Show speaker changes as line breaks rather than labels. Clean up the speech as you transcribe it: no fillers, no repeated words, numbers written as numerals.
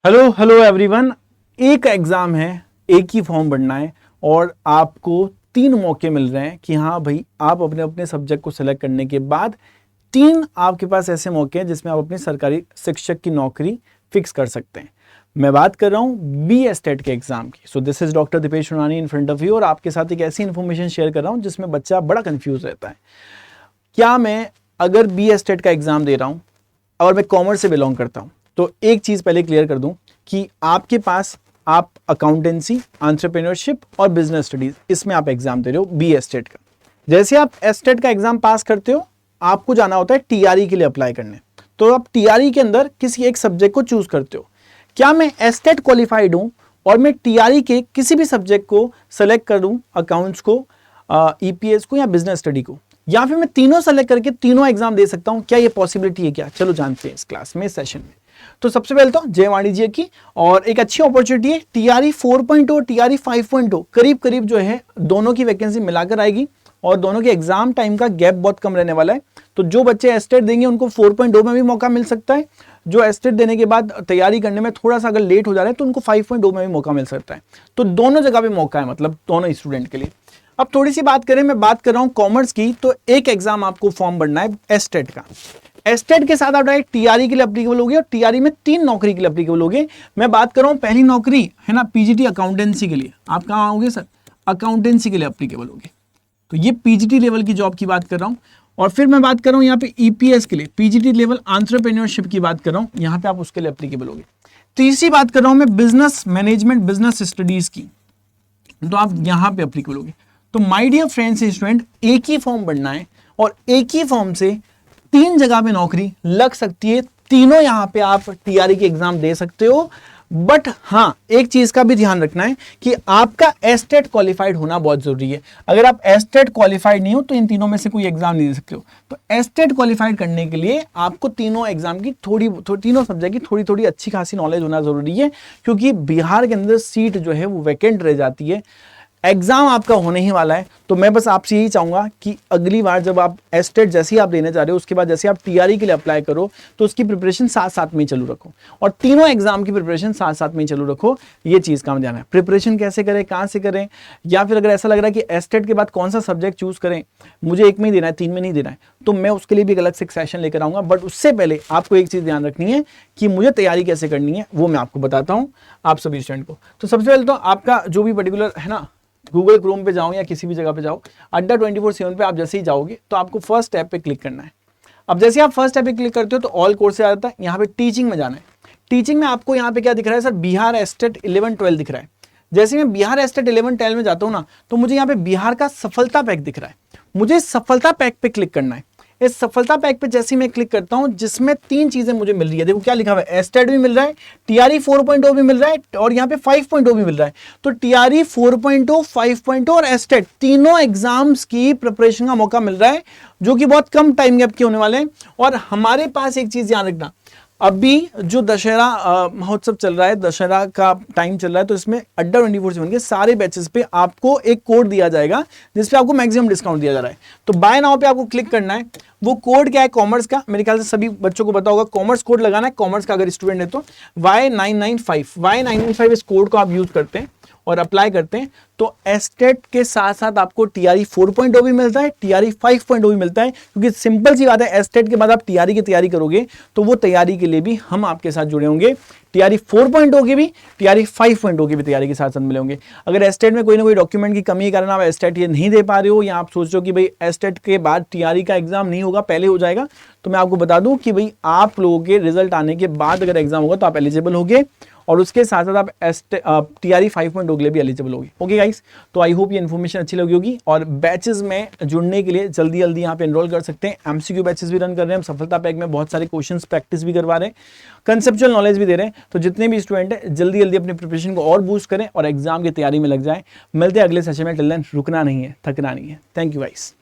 Hello hello everyone. एक exam है, एक ही फॉर्म भरना है और आपको 3 मौके मिल रहे हैं कि हाँ भाई आप अपने अपने सब्जेक्ट को सिलेक्ट करने के बाद 3 आपके पास ऐसे मौके हैं जिसमें आप अपनी सरकारी शिक्षक की नौकरी फिक्स कर सकते हैं। मैं बात कर रहा हूँ बी एस्टेट के एग्जाम की। So this is doctor Deepesh Sunani in front of you और आपके साथ एक ऐसी इन्फॉर्मेशन शेयर कर रहा हूँ जिसमें बच्चा बड़ा कंफ्यूज रहता है। क्या मैं अगर बी एस्टेट का एग्जाम दे रहा हूँ और मैं कॉमर्स से बिलोंग करता हूँ तो एक चीज पहले क्लियर कर दूं कि आपके पास आप अकाउंटेंसी, एंटरप्रेन्योरशिप और बिजनेस स्टडीज इसमें आप एग्जाम दे रहे हो बी एस्टेट का। जैसे आप एस्टेट का एग्जाम पास करते हो आपको जाना होता है टीआरई के लिए अप्लाई करने। तो आप टीआरई के अंदर किसी एक सब्जेक्ट को चूज करते हो। क्या मैं एस्टेट क्वालिफाइड हूं और मैं टीआरई के किसी भी सब्जेक्ट को सेलेक्ट करूं, अकाउंट्स को, ईपीएस को या बिजनेस स्टडी को, या फिर मैं तीनों सेलेक्ट करके तीनों एग्जाम दे सकता हूं? क्या ये पॉसिबिलिटी है क्या? चलो जानते हैं इस क्लास में, इस सेशन में। तो सबसे पहले तो जय वाणिज्य की और एक अच्छी अपॉर्चुनिटी है टीआरई 4.0 और टीआरई 5.0 करीब करीब जो है दोनों की वैकेंसी मिलाकर आएगी और दोनों के एग्जाम टाइम का गैप बहुत कम रहने वाला है। तो जो बच्चे एस्टेट देंगे उनको 4.0 में भी मौका मिल सकता है। जो एस्टेट देने के बाद तैयारी करने में थोड़ा सा अगर लेट हो जा रहा है तो उनको 5.0 में भी मौका मिल सकता है। तो दोनों जगह पे मौका है, मतलब दोनों स्टूडेंट के लिए। अब थोड़ी सी बात करें, मैं बात कर रहा हूं कॉमर्स की, तो एक एग्जाम आपको फॉर्म भरना है एस्टेट का। एस्टेट के साथ आप डायरेक्ट टीआरई के लिए एप्लीकेबल होगे और टीआरई में 3 नौकरी के लिए एप्लीकेबल होगे। मैं बात कर रहा हूं पहली नौकरी है ना पीजीटी अकाउंटेंसी के लिए। आप कहां आओगे सर? अकाउंटेंसी के लिए एप्लीकेबल होगे। तो ये पीजीटी लेवल की जॉब की बात कर रहा हूं। और फिर मैं बात कर रहा हूं यहाँ पे ईपीएस के लिए, पीजीटी लेवल एंटरप्रेन्योरशिप की बात कर रहा हूं, यहाँ पे आप उसके लिए एप्लीकेबल होगे। तीसरी बात कर रहा हूं मैं बिजनेस मैनेजमेंट, बिजनेस स्टडीज की, तो आप यहां पे एप्लीकेबल होगे। तो माय डियर फ्रेंड्स स्टूडेंट, एक ही फॉर्म भरना है और एक ही फॉर्म से 3 जगह पे नौकरी लग सकती है। तीनों यहां पे आप टीआरई के एग्जाम दे सकते हो। बट हाँ, एक चीज का भी ध्यान रखना है कि आपका एस्टेट क्वालिफाइड होना बहुत जरूरी है। अगर आप एस्टेट क्वालिफाइड नहीं हो तो इन तीनों में से कोई एग्जाम नहीं दे सकते हो। तो एस्टेट क्वालिफाइड करने के लिए आपको तीनों एग्जाम की तीनों सब्जेक्ट की थोड़ी थोड़ी अच्छी खासी नॉलेज होना जरूरी है, क्योंकि बिहार के अंदर सीट जो है वो वैकेंट रह जाती है। एग्जाम आपका होने ही वाला है। तो मैं बस आपसे यही चाहूंगा कि अगली बार जब आप एस्टेट जैसे ही आप देने जा रहे हो उसके बाद जैसे आप टीआरई के लिए अप्लाई करो तो उसकी प्रिपरेशन साथ साथ में ही चालू रखो और तीनों एग्जाम की प्रिपरेशन साथ साथ में ही चालू रखो। ये चीज का ध्यान है। प्रिपरेशन कैसे करें, कहां से करें, या फिर अगर ऐसा लग रहा है कि एस्टेट के बाद कौन सा सब्जेक्ट चूज करें, मुझे 1 में ही देना है, 3 में नहीं देना है, तो मैं उसके लिए भी एक अलग से सेशन लेकर आऊंगा। बट उससे पहले आपको एक चीज ध्यान रखनी है कि मुझे तैयारी कैसे करनी है वो मैं आपको बताता हूं आप सभी स्टूडेंट को। तो सबसे पहले तो आपका जो भी पर्टिकुलर है ना, गूगल क्रोम पे जाओ या किसी भी जगह पे जाओ, अड्डा 24/7 पे आप जैसे ही जाओगे तो आपको फर्स्ट टैब पे क्लिक करना है। अब जैसे आप फर्स्ट टैब पे क्लिक करते हो तो ऑल कोर्स आ जाता है। यहाँ पे टीचिंग में जाना है। टीचिंग में आपको यहाँ पे क्या दिख रहा है सर? बिहार एस्टेट 11-12 दिख रहा है। जैसे मैं बिहार एस्टेट 11-12 में जाता हूँ ना तो मुझे यहाँ पे बिहार का सफलता पैक दिख रहा है। मुझे सफलता पैक पे क्लिक करना है। इस सफलता पैक पे जैसे मैं क्लिक करता हूं जिसमें 3 चीजें मुझे मिल रही है। देखो क्या लिखा हुआ है, एस्टेट भी मिल रहा है, टीआरई 4.0 भी मिल रहा है और यहाँ पे 5.0 भी मिल रहा है। तो टीआरई 4.0, 5.0 और एस्टेट तीनों एग्जाम्स की प्रिपरेशन का मौका मिल रहा है, जो कि बहुत कम टाइम गैप के होने वाले हैं। और हमारे पास एक चीज ध्यान रखना, अभी जो दशहरा महोत्सव चल रहा है, दशहरा का टाइम चल रहा है, तो इसमें अड्डा 24/7 के सारे बैचेस पे आपको एक कोड दिया जाएगा जिसपे आपको मैक्सिमम डिस्काउंट दिया जा रहा है। तो बाय नाउ पे आपको क्लिक करना है। वो कोड क्या है? कॉमर्स का, मेरे ख्याल से सभी बच्चों को पता होगा। कॉमर्स कोड लगाना है, कॉमर्स का अगर स्टूडेंट है तो Y995 इस कोड को आप यूज करते हैं और अप्लाई करते हैं तो एस्टेट के साथ साथ आपको टीआरई 4.0 भी मिलता है, टीआरई 5.0 भी मिलता है। क्योंकि सिंपल सी बात है, एस्टेट के बाद आप टीआरई की तैयारी करोगे तो वो तैयारी के लिए भी हम आपके साथ जुड़े होंगे। टीआरई 4.0 की भी, टीआरई 5.0 की भी तैयारी के साथ साथ मिले होंगे। अगर एस्टेट में कोई ना कोई डॉक्यूमेंट की कमी के कारण आप एस्टेट ये नहीं दे पा रहे हो या आप सोच रहे हो कि भाई एस्टेट के बाद टीआरई का एग्जाम नहीं होगा, पहले हो जाएगा, तो मैं आपको बता दूं कि भाई आप लोगों के रिजल्ट आने के बाद अगर एग्जाम होगा तो आप एलिजिबल होगे और उसके साथ साथ आप टीआरई 5.0 के लिए भी एलिजिबल होगी। ओके गाइस, तो आई होप ये इन्फॉर्मेशन अच्छी लगी होगी। और बैचेस में जुड़ने के लिए जल्दी जल्दी यहाँ पे एनरोल कर सकते हैं। एमसीक्यू बैचेस भी रन कर रहे हैं हम। सफलता पैक में बहुत सारे क्वेश्चंस प्रैक्टिस भी करवा रहे हैं, कंसेप्चुअल नॉलेज भी दे रहे हैं। तो जितने भी स्टूडेंट हैं जल्दी जल्दी अपनी प्रिपरेशन को और बूस्ट करें और एग्जाम की तैयारी में लग जाए। मिलते हैं अगले सेशन में। टिल देन रुकना नहीं है, थकना नहीं है। Thank you guys.